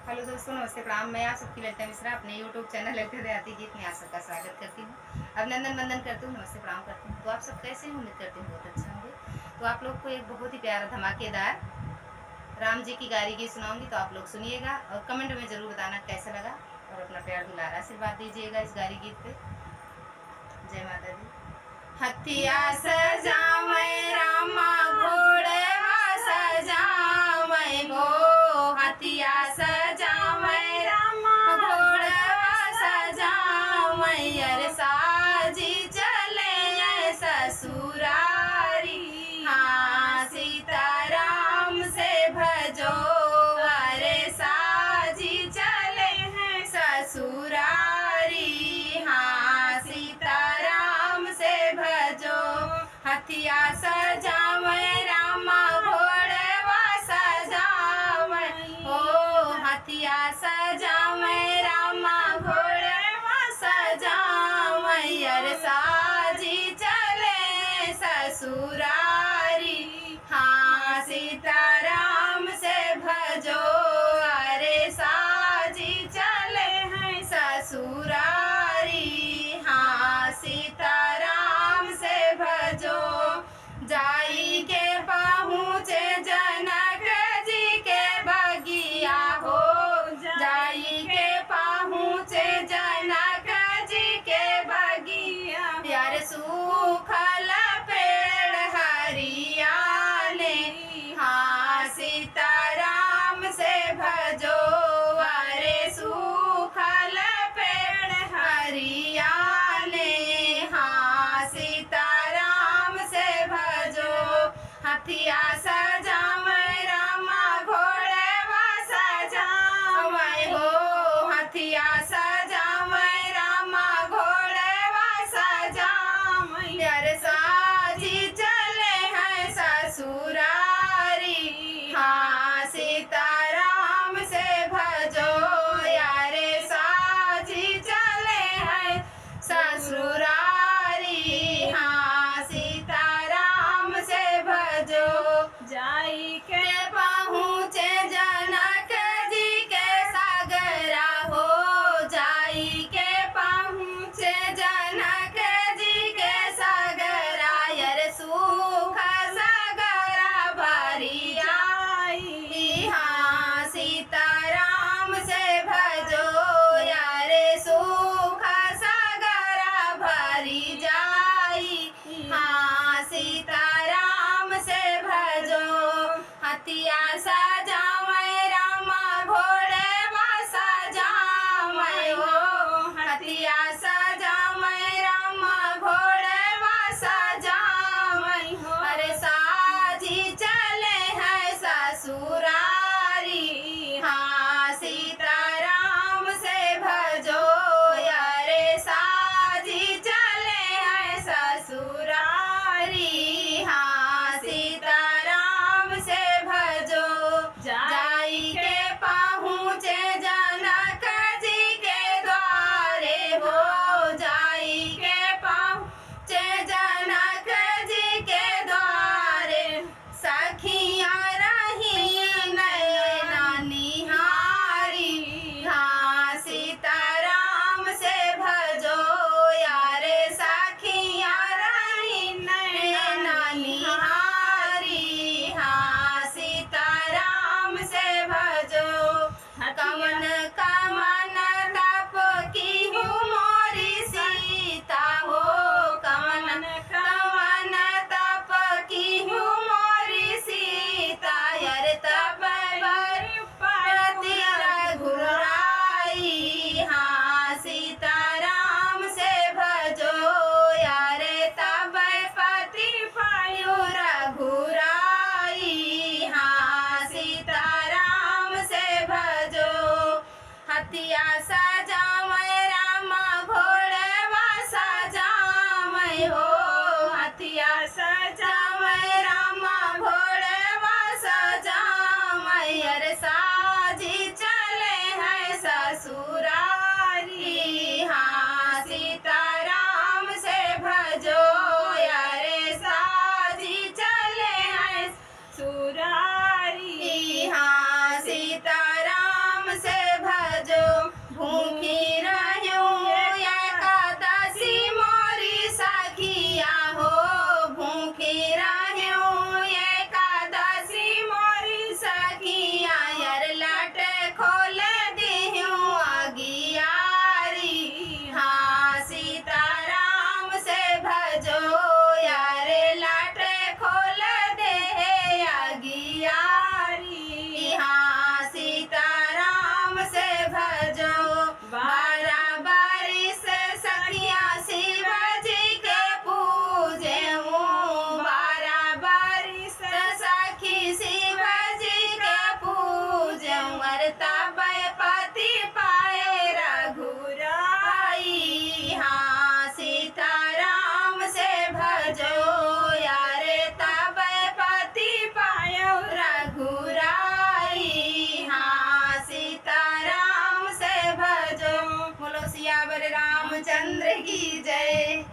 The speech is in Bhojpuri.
हेलो दोस्तों, नमस्ते प्रणाम। मैं आप सबकी ललिता मिश्रा अपने यूट्यूब चैनल ललिता देहाती गीत में आप सबका स्वागत करती हूँ। अभिनंदन वंदन करती हूँ, नमस्ते प्रणाम करती हूँ। तो आप सब कैसे हैं? उम्मीद करती हूँ बहुत अच्छा होंगे। तो आप लोग को एक बहुत ही प्यारा धमाकेदार राम जी की गारी गीत सुनाऊंगी, तो आप लोग सुनिएगा और कमेंट में ज़रूर बताना कैसा लगा और अपना प्यार दुलार आशीर्वाद दीजिएगा इस गारी गीत पे। जय माता दी। हथिया सजावै रामा घोड़वा सजावै गो, हथिया सजावै रामा घोड़वा सजावै, अर साजी चले ससुरारी, हाँ सीताराम से भजो, अरे साजी चले हैं ससुरारी, हाँ सीताराम से भजो। हथिया सजावै रामा घोड़वा सजावै, ओ हथिया सजावै रामा घोड़वा सजावै, अर साजी चले ससुरारी, हाँ सीताराम से भजो, अरे साजी चले हैं ससुरारी, हाँ सीताराम से भजो। जाई के पहुँचे जनक जी के बगिया हो, जाई के पहुँचे जनक जी के बगिया, यार सूखल पेड़ हरियाले, हाँ सीताराम से भजो, अरे सूखल पेड़ हरियाले, हाँ सीताराम से भजो। हथिया सजावै रामा घोड़वा सजावै हो, हथिया सजावै रामा घोड़वा सजावै, अर साजी चले हैं ससुरारी, हाँ सीताराम से भजो, यारे साजी चले हैं ससुरारी, हाँ सीताराम से भजो। जाई के पहुँचे जनक जी के सागरा हो, जाई के पहुँचे जनक जी के सागरा, यर सूख सागरा भरी आई, हाँ सीताराम से भजो, यारे सूख सागरा भरी जाई, हाँ सीताराम से भजो। हथिया सजावै रामा घोड़वा सजावै हो, हथिया सजावै रामा घोड़वा सजावै हो, अरे साजी चले हैं ससुरारी, हाँ सीताराम से भजो, यारे साजी चले हैं ससुरारी, हाँ सीताराम से भजो। जाई के पहुँचे जनक जी के द्वारे हो, जाई के पहुँचे जनक जी के द्वारे, सखियाँ रही नैना निहारी, हाँ सीताराम से भजो, यारे सखियाँ रही नैना निहारी, हाँ सीताराम से भजो। कवन कवन तप की हूँ मोरी सीता हो, कवन कवन तप की हूँ मोरी सीता, यार तप पति रघुराई, हाँ सीताराम से भजो, यारे तब पति पायु रघुराई, हाँ सीताराम से भजो। हथिया सजावै रामा घोड़वा सजावै हो, हथिया सजावै रामा घोड़वा सजावै, अर साजी चले हैं ससुरारी, हाँ सीताराम से भजो, यारे साजी चले हैं सुरारी, हाँ सीताराम से रामचंद्र की जय।